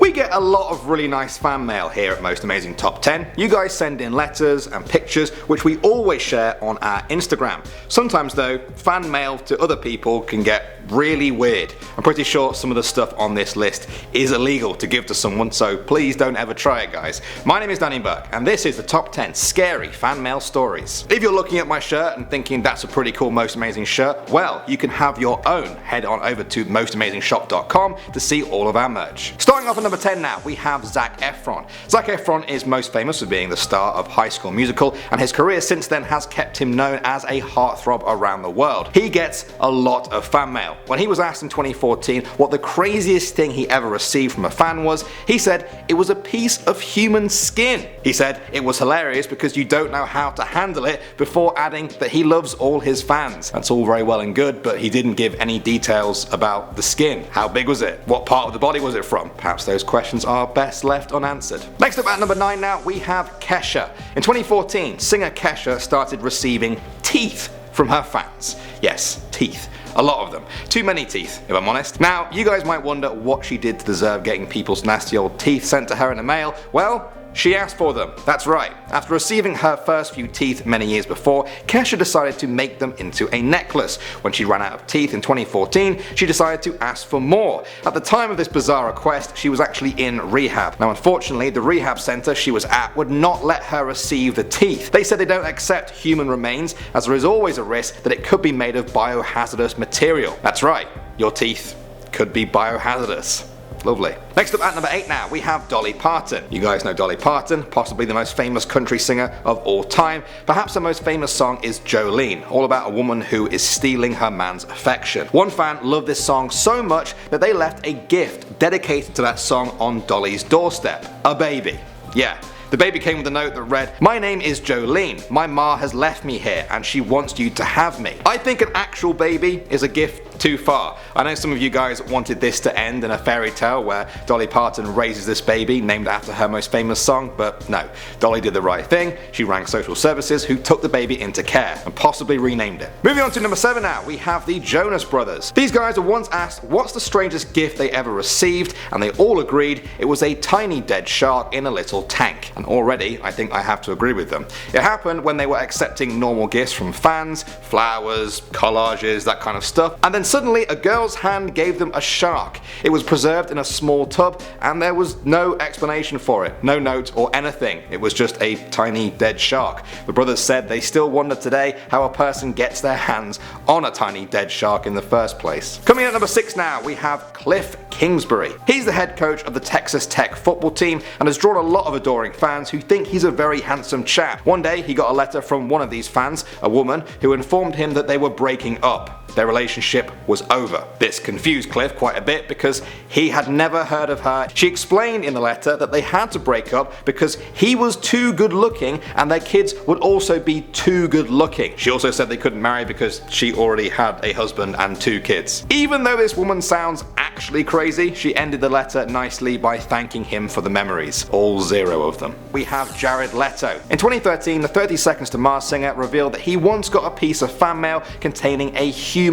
We get a lot of really nice fan mail here at Most Amazing Top 10. You guys send in letters and pictures which we always share on our Instagram. Sometimes though, fan mail to other people can get really weird. I'm pretty sure some of the stuff on this list is illegal to give to someone, so please don't ever try it, guys. My name is Danny Burke and this is the top 10 scary fan mail stories. If you're looking at my shirt and thinking that's a pretty cool Most Amazing shirt, well, you can have your own. Head on over to mostamazingshop.com to see all of our merch. Starting off at number 10 now, we have Zac Efron. Zac Efron is most famous for being the star of High School Musical, and his career since then has kept him known as a heartthrob around the world. He gets a lot of fan mail. When he was asked in 2014 what the craziest thing he ever received from a fan was, he said it was a piece of human skin. He said it was hilarious because you don't know how to handle it, before adding that he loves all his fans. That's all very well and good, but he didn't give any details about the skin. How big was it? What part of the body was it from? Perhaps those questions are best left unanswered. Next up at number 9 now, we have Kesha. In 2014, singer Kesha started receiving teeth from her fans. Yes, teeth. A lot of them. Too many teeth, if I'm honest. Now, you guys might wonder what she did to deserve getting people's nasty old teeth sent to her in the mail. Well, she asked for them. That's right. After receiving her first few teeth many years before, Kesha decided to make them into a necklace. When she ran out of teeth in 2014, she decided to ask for more. At the time of this bizarre request, she was actually in rehab. Now unfortunately, the rehab center she was at would not let her receive the teeth. They said they don't accept human remains, as there is always a risk that it could be made of biohazardous material. That's right, your teeth could be biohazardous. Lovely. Next up at number 8 now, we have Dolly Parton. You guys know Dolly Parton, possibly the most famous country singer of all time. Perhaps her most famous song is Jolene, all about a woman who is stealing her man's affection. One fan loved this song so much that they left a gift dedicated to that song on Dolly's doorstep. A baby. Yeah. The baby came with a note that read, "My name is Jolene. My ma has left me here and she wants you to have me." I think an actual baby is a gift too far. I know some of you guys wanted this to end in a fairy tale where Dolly Parton raises this baby named after her most famous song, but no. Dolly did the right thing. She rang social services, who took the baby into care and possibly renamed it. Moving on to number 7 now, we have the Jonas Brothers. These guys were once asked what's the strangest gift they ever received, and they all agreed it was a tiny dead shark in a little tank. And already, I think I have to agree with them. It happened when they were accepting normal gifts from fans, flowers, collages, that kind of stuff, and then suddenly a girl's hand gave them a shark. It was preserved in a small tub and there was no explanation for it, no note or anything. It was just a tiny dead shark. The brothers said they still wonder today how a person gets their hands on a tiny dead shark in the first place. Coming in at number 6 now, we have Kliff Kingsbury. He's the head coach of the Texas Tech football team and has drawn a lot of adoring fans who think he's a very handsome chap. One day he got a letter from one of these fans, a woman, who informed him that they were breaking up. Their relationship was over. This confused Kliff quite a bit because he had never heard of her. She explained in the letter that they had to break up because he was too good looking and their kids would also be too good looking. She also said they couldn't marry because she already had a husband and 2 kids. Even though this woman sounds actually crazy, she ended the letter nicely by thanking him for the memories. All 0 of them. We have Jared Leto. In 2013, the 30 Seconds to Mars singer revealed that he once got a piece of fan mail containing a human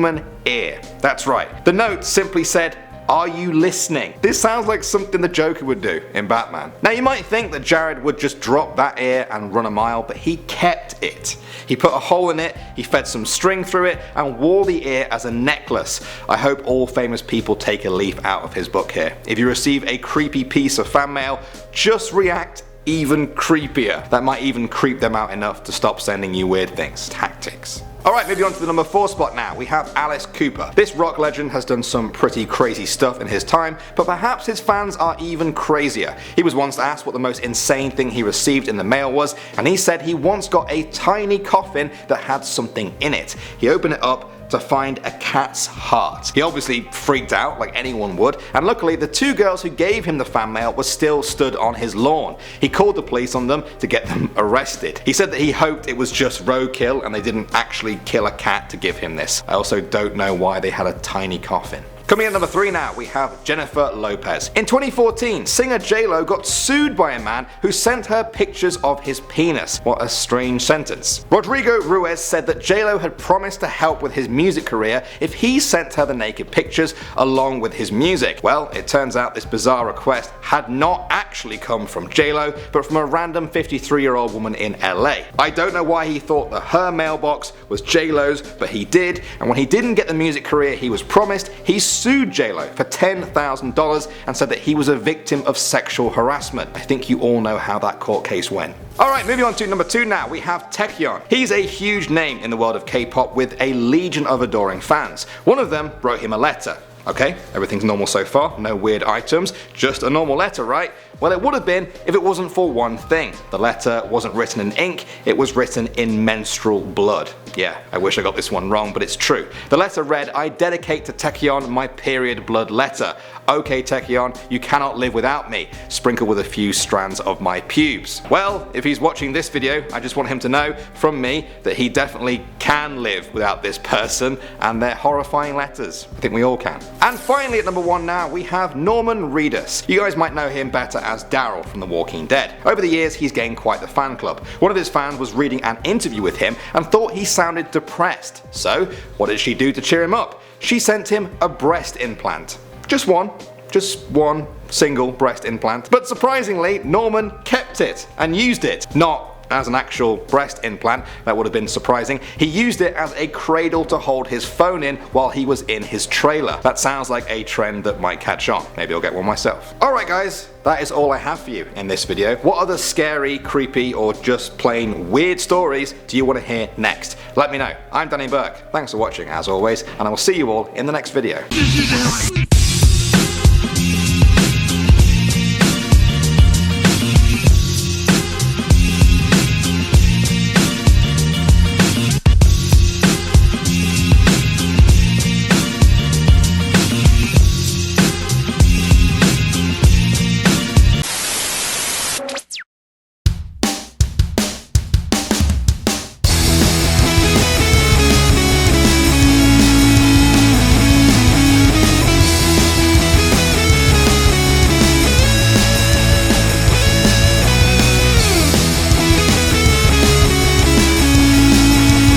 ear. That's right. The note simply said, "Are you listening?" This sounds like something the Joker would do in Batman. Now you might think that Jared would just drop that ear and run a mile, but he kept it. He put a hole in it, he fed some string through it, and wore the ear as a necklace. I hope all famous people take a leaf out of his book here. If you receive a creepy piece of fan mail, just react even creepier. That might even creep them out enough to stop sending you weird things. Tactics. Alright, moving on to the number 4 spot now, we have Alice Cooper. This rock legend has done some pretty crazy stuff in his time, but perhaps his fans are even crazier. He was once asked what the most insane thing he received in the mail was, and he said he once got a tiny coffin that had something in it. He opened it up to find a cat's heart. He obviously freaked out like anyone would, and luckily the 2 girls who gave him the fan mail were still stood on his lawn. He called the police on them to get them arrested. He said that he hoped it was just roadkill and they didn't actually kill a cat to give him this. I also don't know why they had a tiny coffin. Coming at number 3 now, we have Jennifer Lopez. In 2014, singer J-Lo got sued by a man who sent her pictures of his penis. What a strange sentence. Rodrigo Ruiz said that J-Lo had promised to help with his music career if he sent her the naked pictures along with his music. Well, it turns out this bizarre request had not actually come from J-Lo, but from a random 53-year-old woman in LA. I don't know why he thought that her mailbox was J-Lo's, but he did, and when he didn't get the music career he was promised, he sued J-Lo for $10,000 and said that he was a victim of sexual harassment. I think you all know how that court case went. Alright, moving on to number 2 now, we have Taecyeon. He's a huge name in the world of K-pop with a legion of adoring fans. One of them wrote him a letter. Okay, everything's normal so far, no weird items, just a normal letter, right? Well, it would have been if it wasn't for one thing. The letter wasn't written in ink, it was written in menstrual blood. Yeah, I wish I got this one wrong, but it's true. The letter read, "I dedicate to Taecyeon my period blood letter. Okay Taecyeon, you cannot live without me. Sprinkle with a few strands of my pubes." Well, if he's watching this video, I just want him to know, from me, that he definitely can live without this person and their horrifying letters. I think we all can. And finally at number 1 now, we have Norman Reedus. You guys might know him better as Daryl from The Walking Dead. Over the years he's gained quite the fan club. One of his fans was reading an interview with him and thought he sounded depressed. So what did she do to cheer him up? She sent him a breast implant. Just one single breast implant. But surprisingly, Norman kept it and used it. Not as an actual breast implant, that would have been surprising. He used it as a cradle to hold his phone in while he was in his trailer. That sounds like a trend that might catch on. Maybe I'll get one myself. Alright guys, that is all I have for you in this video. What other scary, creepy, or just plain weird stories do you want to hear next? Let me know. I'm Danny Burke. Thanks for watching as always, and I will see you all in the next video.